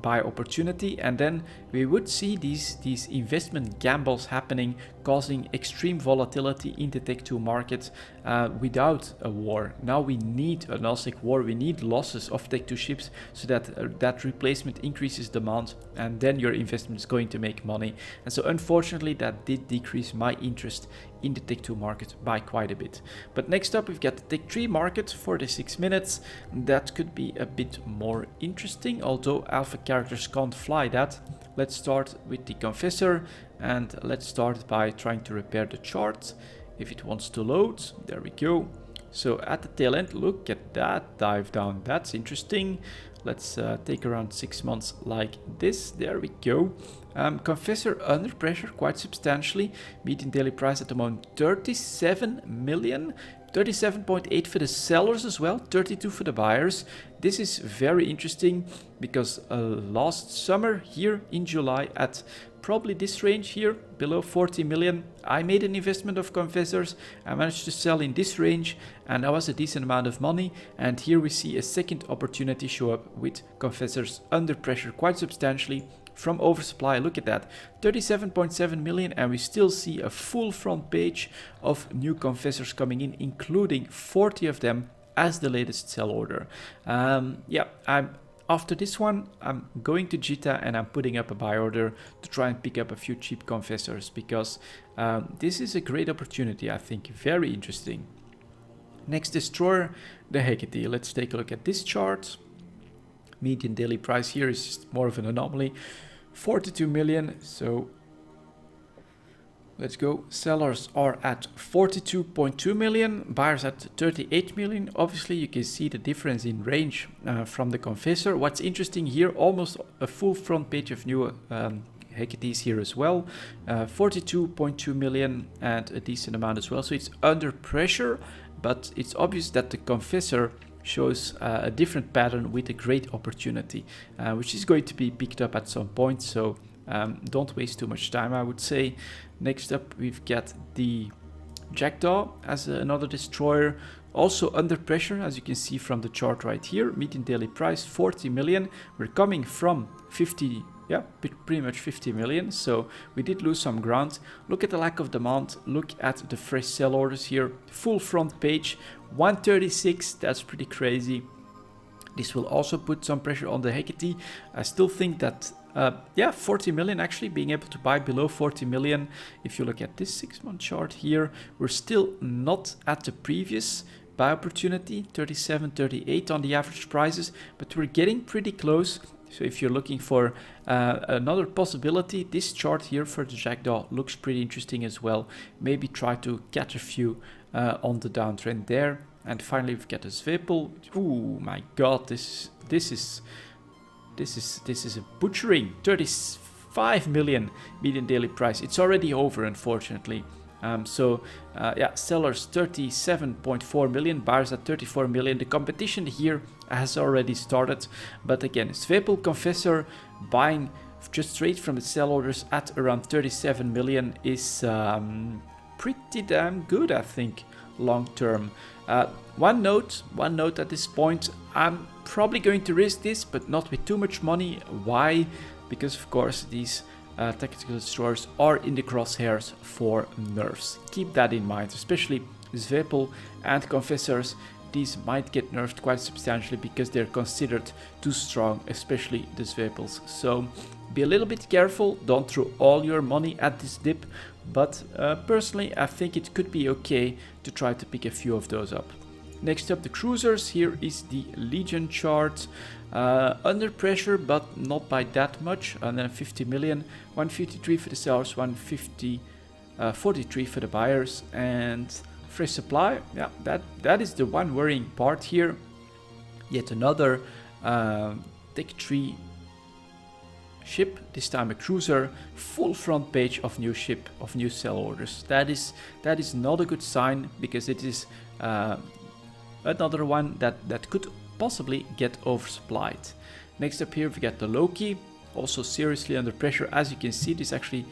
buy opportunity, and then we would see these investment gambles happening, causing extreme volatility in the Tech 2 market without a war. Now we need a nullsec war, we need losses of Tech 2 ships so that that replacement increases demand, and then your investment is going to make money. And so unfortunately that did decrease my interest in the Tech 2 market by quite a bit. But next up we've got the Tech 3 market for the 6 minutes. That could be a bit more interesting, although alpha characters can't fly that. Let's start with the Confessor, and let's start by trying to repair the chart if it wants to load. There we go. So at the tail end, look at that dive down, that's interesting. Let's take around 6 months like this. There we go. Confessor under pressure quite substantially. Median daily price at the moment 37 million. 37.8 for the sellers as well, 32 for the buyers. This is very interesting because last summer here in July at probably this range here, below 40 million, I made an investment of Confessors. I managed to sell in this range, and that was a decent amount of money. And here we see a second opportunity show up with Confessors under pressure quite substantially from oversupply. Look at that, 37.7 million, and we still see a full front page of new Confessors coming in, including 40 of them as the latest sell order. After this one, I'm going to Jita and I'm putting up a buy order to try and pick up a few cheap Confessors, because this is a great opportunity, I think, very interesting. Next destroyer, the Hecate. Let's take a look at this chart. Median daily price here is just more of an anomaly, 42 million. So let's go. Sellers are at 42.2 million, buyers at 38 million. Obviously you can see the difference in range from the Confessor. What's interesting here, almost a full front page of new Hecates here as well, 42.2 million and a decent amount as well. So it's under pressure, but it's obvious that the Confessor shows a different pattern with a great opportunity, which is going to be picked up at some point. So don't waste too much time, I would say. Next up we've got the Jackdaw as another destroyer, also under pressure, as you can see from the chart right here. Median daily price 40 million. We're coming from 50, pretty much 50 million, so we did lose some ground. Look at the lack of demand, look at the fresh sell orders here, full front page, 136, that's pretty crazy. This will also put some pressure on the Hecate. I still think that 40 million, actually being able to buy below 40 million. If you look at this 6-month chart here, we're still not at the previous buy opportunity, 37, 38 on the average prices, but we're getting pretty close. So if you're looking for another possibility, this chart here for the Jackdaw looks pretty interesting as well. Maybe try to catch a few on the downtrend there. And finally we've got a Svepel. Oh my god, this is this is a butchering. 35 million median daily price. It's already over, unfortunately. Yeah, sellers 37.4 million, buyers at 34 million. The competition here has already started, but again, Svepel Confessor buying just straight from the sell orders at around 37 million is pretty damn good, I think, long term. One note at this point, I'm probably going to risk this, but not with too much money. Why? Because of course these tactical destroyers are in the crosshairs for nerfs. Keep that in mind, especially Svepel and Confessors. These might get nerfed quite substantially because they're considered too strong, especially the Svepels. So be a little bit careful, don't throw all your money at this dip, but personally I think it could be okay to try to pick a few of those up. Next up, the cruisers. Here is the Legion chart. Under pressure, but not by that much. 150 million, 153 for the sellers, 43 for the buyers, and fresh supply. Yeah, that is the one worrying part here. Yet another Tech 3 ship, this time a cruiser, full front page of new ship, of new sell orders. That is not a good sign, because it is another one that could possibly get oversupplied. Next up here we got the Loki, also seriously under pressure. As you can see, this actually,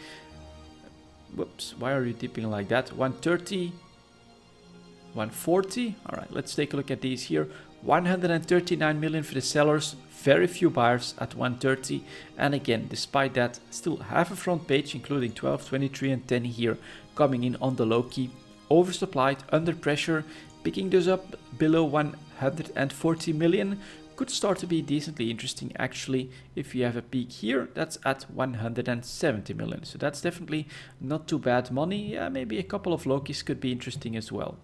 whoops, why are you dipping like that? 130, 140. All right, let's take a look at these here. 139 million for the sellers, very few buyers at 130, and again, despite that, still half a front page, including 12, 23 and 10 here coming in on the Loki. Oversupplied, under pressure. Picking those up below 140 million could start to be decently interesting actually. If you have a peak here, that's at 170 million. So that's definitely not too bad money. Yeah, maybe a couple of Lokis could be interesting as well.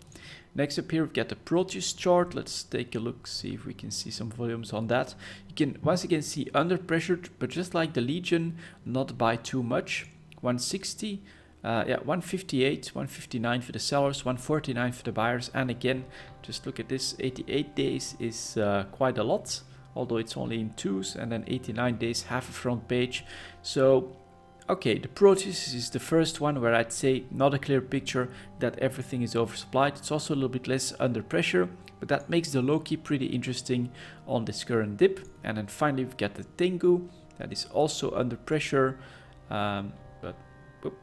Next up here, we've got the Proteus chart. Let's take a look, see if we can see some volumes on that. You can once again see under pressure, but just like the Legion, not by too much. 160. Yeah, 158, 159 for the sellers, 149 for the buyers, and again, just look at this, 88 days is quite a lot, although it's only in twos, and then 89 days, half a front page. So, okay, the Proteus is the first one where I'd say not a clear picture that everything is oversupplied. It's also a little bit less under pressure, but that makes the Loki pretty interesting on this current dip. And then finally, we've got the Tengu, that is also under pressure.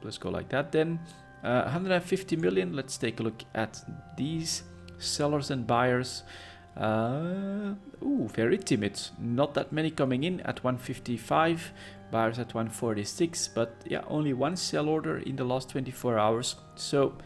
Let's go like that then. 150 million. Let's take a look at these sellers and buyers. Very timid. Not that many coming in at 155. Buyers at 146. But yeah, only one sell order in the last 24 hours. So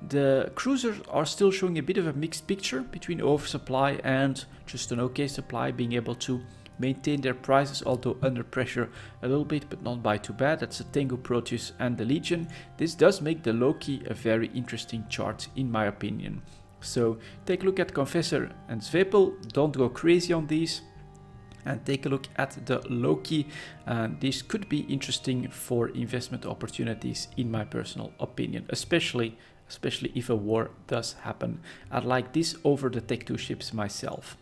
the cruisers are still showing a bit of a mixed picture between oversupply and just an okay supply, being able to maintain their prices, although under pressure a little bit, but not by too bad. That's the Tengu, Proteus and the Legion. This does make the Loki a very interesting chart in my opinion. So take a look at Confessor and Svepel, don't go crazy on these, and take a look at the Loki. This could be interesting for investment opportunities in my personal opinion, especially if a war does happen. I like this over the Tech 2 ships myself.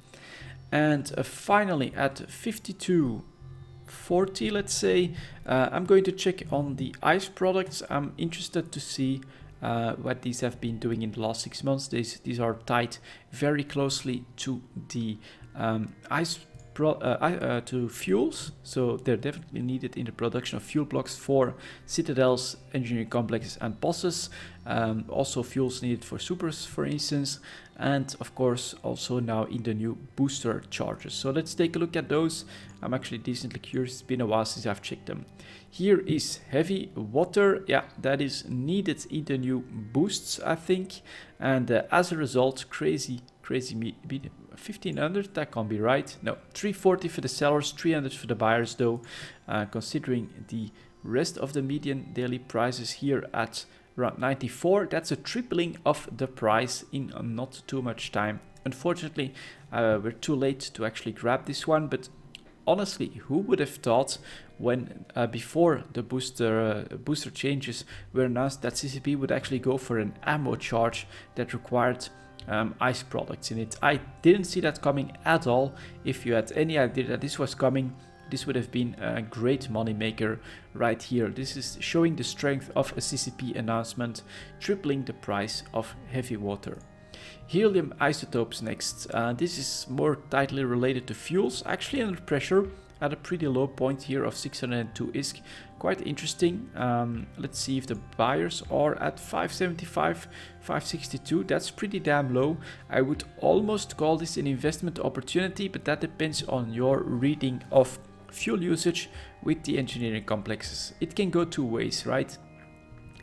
And finally at 52.40, let's say, I'm going to check on the ice products. I'm interested to see what these have been doing in the last 6 months. These are tied very closely to the to fuels, so they're definitely needed in the production of fuel blocks for citadels, engineering complexes and bosses. Also fuels needed for supers, for instance, and of course also now in the new booster charges. So let's take a look at those. I'm actually decently curious, it's been a while since I've checked them. Here is heavy water, yeah, that is needed in the new boosts, I think, and as a result, crazy 1500, that can't be right. No, 340 for the sellers, 300 for the buyers though, considering the rest of the median daily prices here at around 94. That's a tripling of the price in not too much time. Unfortunately, we're too late to actually grab this one, but honestly, who would have thought when before the booster changes were announced that CCP would actually go for an ammo charge that required ice products in it. I didn't see that coming at all. If you had any idea that this was coming, this would have been a great money maker right here. This is showing the strength of a CCP announcement, tripling the price of heavy water. Helium isotopes next. This is more tightly related to fuels, actually under pressure at a pretty low point here of 602 ISK. Quite interesting. Let's see if the buyers are at 575, 562. That's pretty damn low. I would almost call this an investment opportunity, but that depends on your reading of fuel usage with the engineering complexes. It can go two ways, right?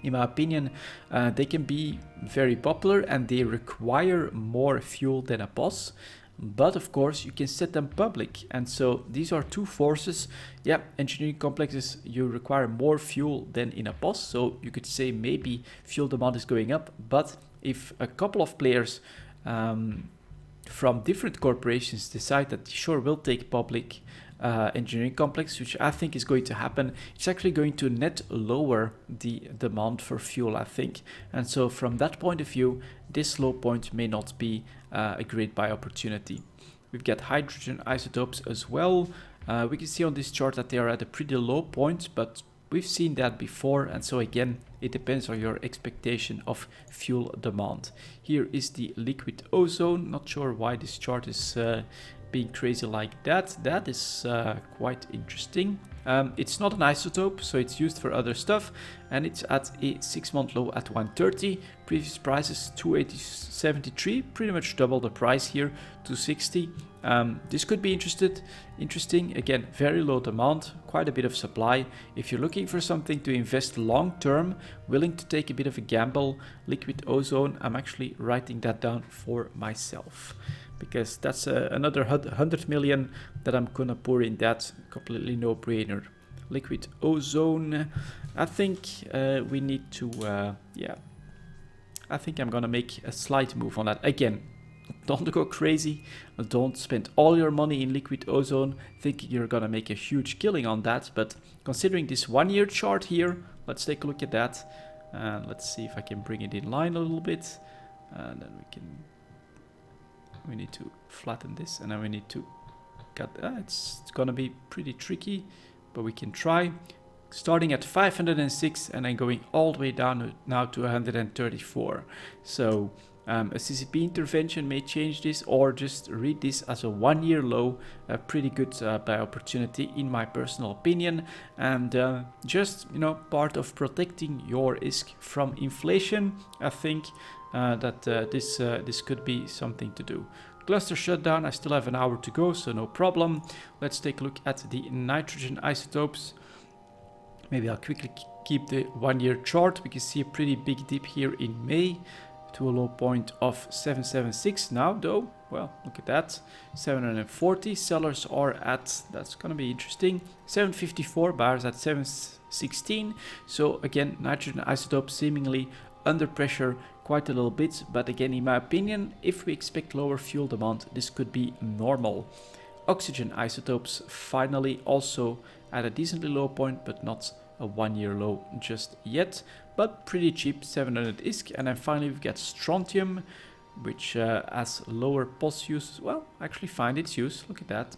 In my opinion, they can be very popular and they require more fuel than a boss. But of course, you can set them public. And so these are two forces. Yeah, engineering complexes, you require more fuel than in a boss. So you could say maybe fuel demand is going up. But if a couple of players from different corporations decide that sure, we'll take public engineering complex, which I think is going to happen, it's actually going to net lower the demand for fuel, I think. And so from that point of view, this low point may not be a great buy opportunity. We've got hydrogen isotopes as well. We can see on this chart that they are at a pretty low point, but we've seen that before. And so again, it depends on your expectation of fuel demand. Here is the liquid ozone. Not sure why this chart is being crazy like that. That is quite interesting. It's not an isotope, so it's used for other stuff, and it's at a 6-month low at 130. Previous price is 280.73, pretty much double the price here, 260. This could be interesting. Again, very low demand, quite a bit of supply. If you're looking for something to invest long term, willing to take a bit of a gamble, liquid ozone, I'm actually writing that down for myself, because that's another 100 million that I'm gonna pour in that. Completely no-brainer. Liquid ozone, I think we need to, yeah, I think I'm gonna make a slight move on that. Again, don't go crazy, don't spend all your money in liquid ozone thinking you're gonna make a huge killing on that, but considering this 1-year chart here, let's take a look at that, and let's see if I can bring it in line a little bit, and then we need to flatten this, and then we need to cut. It's gonna be pretty tricky, but we can try. Starting at 506 and then going all the way down now to 134. So a CCP intervention may change this, or just read this as a 1-year low. A pretty good buy opportunity in my personal opinion, and just, you know, part of protecting your ISK from inflation. I think that this could be something to do. Cluster shutdown, I still have an hour to go, so no problem. Let's take a look at the nitrogen isotopes. Maybe I'll quickly keep the 1-year chart. We can see a pretty big dip here in May to a low point of 776 now though. Well, look at that, 740. Sellers are at, that's gonna be interesting, 754, buyers at 716. So again, nitrogen isotope seemingly under pressure quite a little bit, but again, in my opinion, if we expect lower fuel demand, this could be normal. Oxygen isotopes finally also at a decently low point, but not a 1-year low just yet, but pretty cheap, 700 ISK. And then finally we've got strontium, which has lower pulse use. Well, actually find its use, look at that.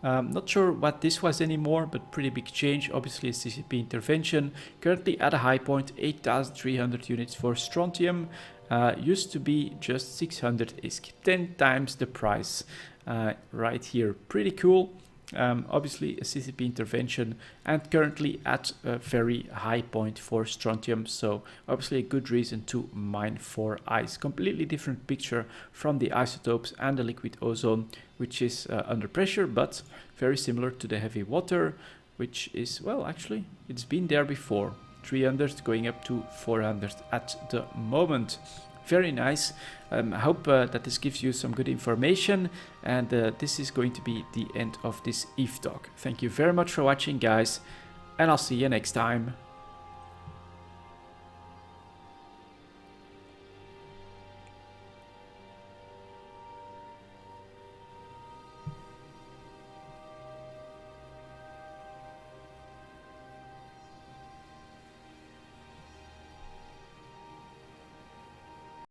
Not sure what this was anymore, but pretty big change. Obviously a CCP intervention. Currently at a high point, 8,300 units for strontium. Used to be just 600 ISK, 10 times the price right here. Pretty cool. Obviously a CCP intervention, and currently at a very high point for strontium, so obviously a good reason to mine for ice. Completely different picture from the isotopes and the liquid ozone, which is under pressure, but very similar to the heavy water, which is, well, actually it's been there before, 300 going up to 400 at the moment. Very nice. I hope that this gives you some good information, and this is going to be the end of this EVE talk. Thank you very much for watching, guys, and I'll see you next time.